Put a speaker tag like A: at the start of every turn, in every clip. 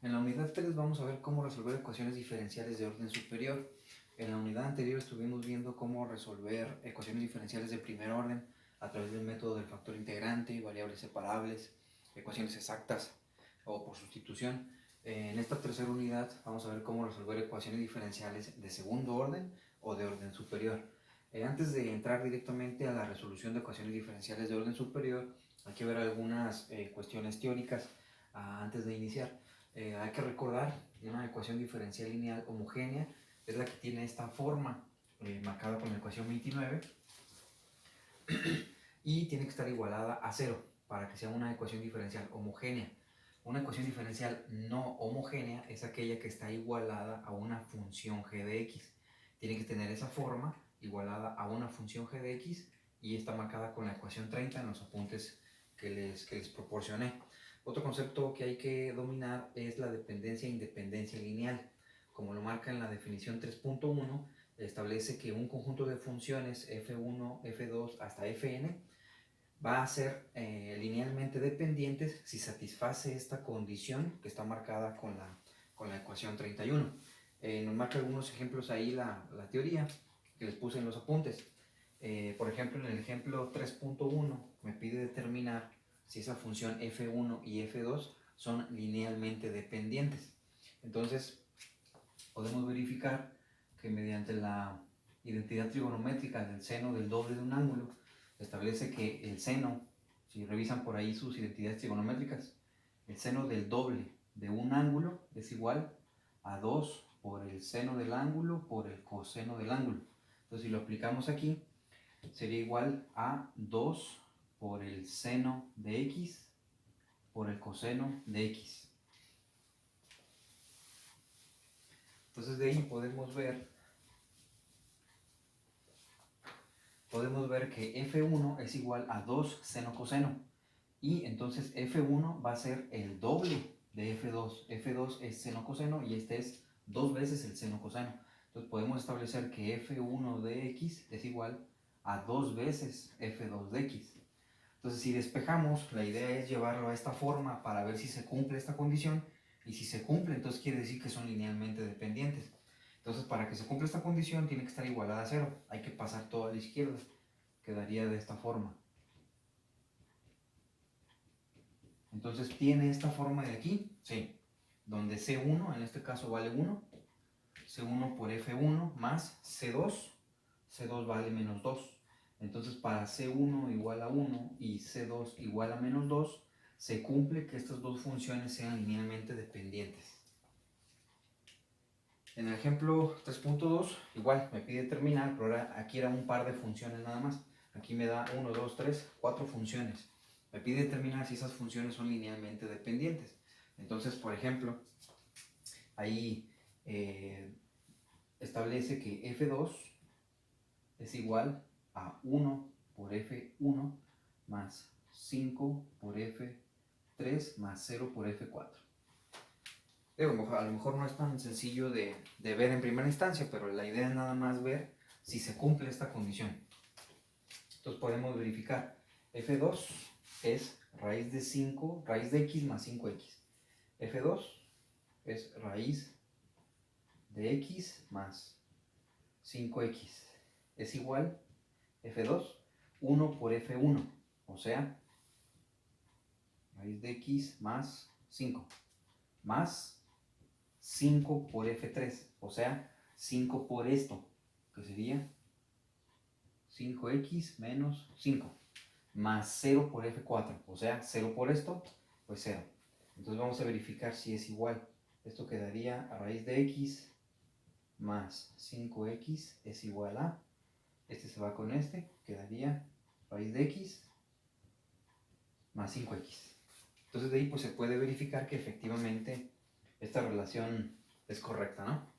A: En la unidad 3 vamos a ver cómo resolver ecuaciones diferenciales de orden superior. En la unidad anterior estuvimos viendo cómo resolver ecuaciones diferenciales de primer orden a través del método del factor integrante, variables separables, ecuaciones exactas o por sustitución. En esta tercera unidad vamos a ver cómo resolver ecuaciones diferenciales de segundo orden o de orden superior. Antes de entrar directamente a la resolución de ecuaciones diferenciales de orden superior, hay que ver algunas cuestiones teóricas antes de iniciar. Hay que recordar que una ecuación diferencial lineal homogénea es la que tiene esta forma marcada con la ecuación 29 y tiene que estar igualada a 0 para que sea una ecuación diferencial homogénea. Una ecuación diferencial no homogénea es aquella que está igualada a una función g de x. Tiene que tener esa forma igualada a una función g de x y está marcada con la ecuación 30 en los apuntes que les proporcioné. Otro concepto que hay que dominar es la dependencia e independencia lineal. Como lo marca en la definición 3.1, establece que un conjunto de funciones f1, f2 hasta fn va a ser linealmente dependientes si satisface esta condición que está marcada con la ecuación 31. Nos marca algunos ejemplos ahí la teoría que les puse en los apuntes. Por ejemplo, en el ejemplo 3.1 me pide determinar si esa función f1 y f2 son linealmente dependientes. Entonces, podemos verificar que mediante la identidad trigonométrica del seno del doble de un ángulo, establece que el seno, si revisan por ahí sus identidades trigonométricas, el seno del doble de un ángulo es igual a 2 por el seno del ángulo por el coseno del ángulo. Entonces, si lo aplicamos aquí, sería igual a 2 por el seno de x por el coseno de x. Entonces, de ahí podemos ver que f1 es igual a 2 seno coseno. Y entonces f1 va a ser el doble de f2. f2 es seno coseno y este es 2 veces el seno coseno. Entonces podemos establecer que f1 de x es igual a 2 veces f2 de x. Entonces, si despejamos, la idea es llevarlo a esta forma para ver si se cumple esta condición. Y si se cumple, entonces quiere decir que son linealmente dependientes. Entonces, para que se cumpla esta condición, tiene que estar igualada a 0. Hay que pasar todo a la izquierda. Quedaría de esta forma. Entonces, ¿tiene esta forma de aquí? Sí. Donde C1, en este caso, vale 1. C1 por F1 más C2. C2 vale menos 2. Entonces, para C1 igual a 1 y C2 igual a menos 2, se cumple que estas dos funciones sean linealmente dependientes. En el ejemplo 3.2, igual me pide terminar, pero ahora aquí era un par de funciones nada más. Aquí me da 1, 2, 3, 4 funciones. Me pide determinar si esas funciones son linealmente dependientes. Entonces, por ejemplo, ahí establece que f2 es igual a 1 por f1 más 5 por f3 más 0 por f4. A lo mejor no es tan sencillo de ver en primera instancia, pero la idea es nada más ver si se cumple esta condición. Entonces podemos verificar. f2 es raíz de 5, raíz de x más 5x. f2 es raíz de x más 5x. Es igual f2, 1 por f1, o sea, raíz de x más 5, más 5 por f3, o sea, 5 por esto, que sería 5x menos 5, más 0 por f4, o sea, 0 por esto, pues 0. Entonces vamos a verificar si es igual. Esto quedaría a raíz de x más 5x es igual a, este se va con este, quedaría raíz de x más 5x. Entonces de ahí pues se puede verificar que efectivamente esta relación es correcta, ¿no?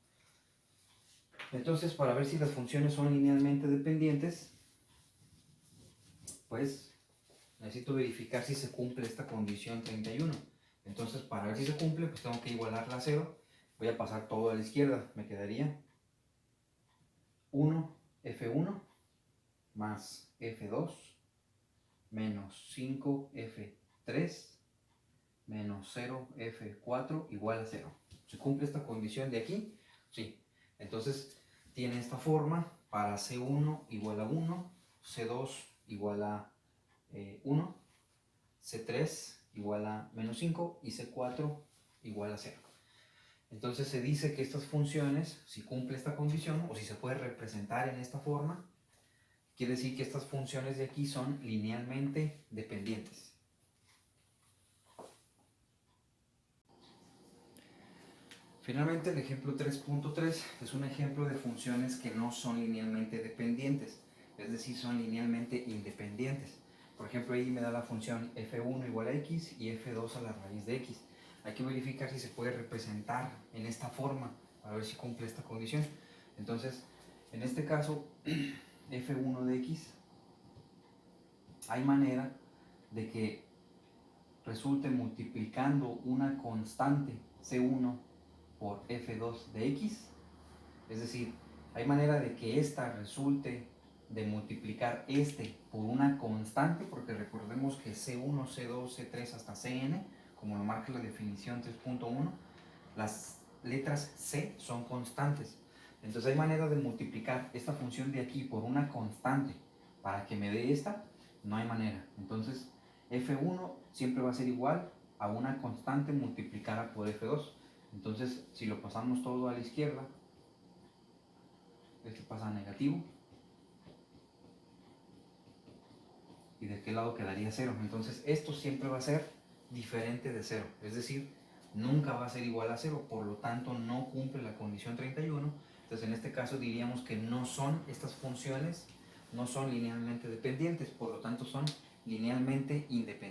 A: Entonces, para ver si las funciones son linealmente dependientes, pues necesito verificar si se cumple esta condición 31. Entonces, para ver si se cumple, pues tengo que igualarla a 0. Voy a pasar todo a la izquierda. Me quedaría 1 f1 más f2 menos 5 f3 menos 0f4 igual a 0. ¿Se cumple esta condición de aquí? Sí. Entonces tiene esta forma para C1 igual a 1, C2 igual a 1, C3 igual a menos 5 y C4 igual a 0. Entonces se dice que estas funciones, si cumple esta condición o si se puede representar en esta forma, quiere decir que estas funciones de aquí son linealmente dependientes. Finalmente, el ejemplo 3.3 es un ejemplo de funciones que no son linealmente dependientes, es decir, son linealmente independientes. Por ejemplo, ahí me da la función f1 igual a x y f2 a la raíz de x. Hay que verificar si se puede representar en esta forma para ver si cumple esta condición. Entonces, en este caso, f1 de x, hay manera de que resulte multiplicando una constante c1 por f2 de x, es decir, hay manera de que esta resulte de multiplicar este por una constante, porque recordemos que c1, c2, c3 hasta cn, como lo marca la definición 3.1, las letras c son constantes. Entonces hay manera de multiplicar esta función de aquí por una constante para que me dé esta, no hay manera. Entonces f1 siempre va a ser igual a una constante multiplicada por f2. Entonces, si lo pasamos todo a la izquierda, este pasa a negativo. ¿Y de qué lado quedaría 0? Entonces, esto siempre va a ser diferente de 0. Es decir, nunca va a ser igual a 0. Por lo tanto, no cumple la condición 31. Entonces, en este caso diríamos que no son estas funciones, no son linealmente dependientes. Por lo tanto, son linealmente independientes.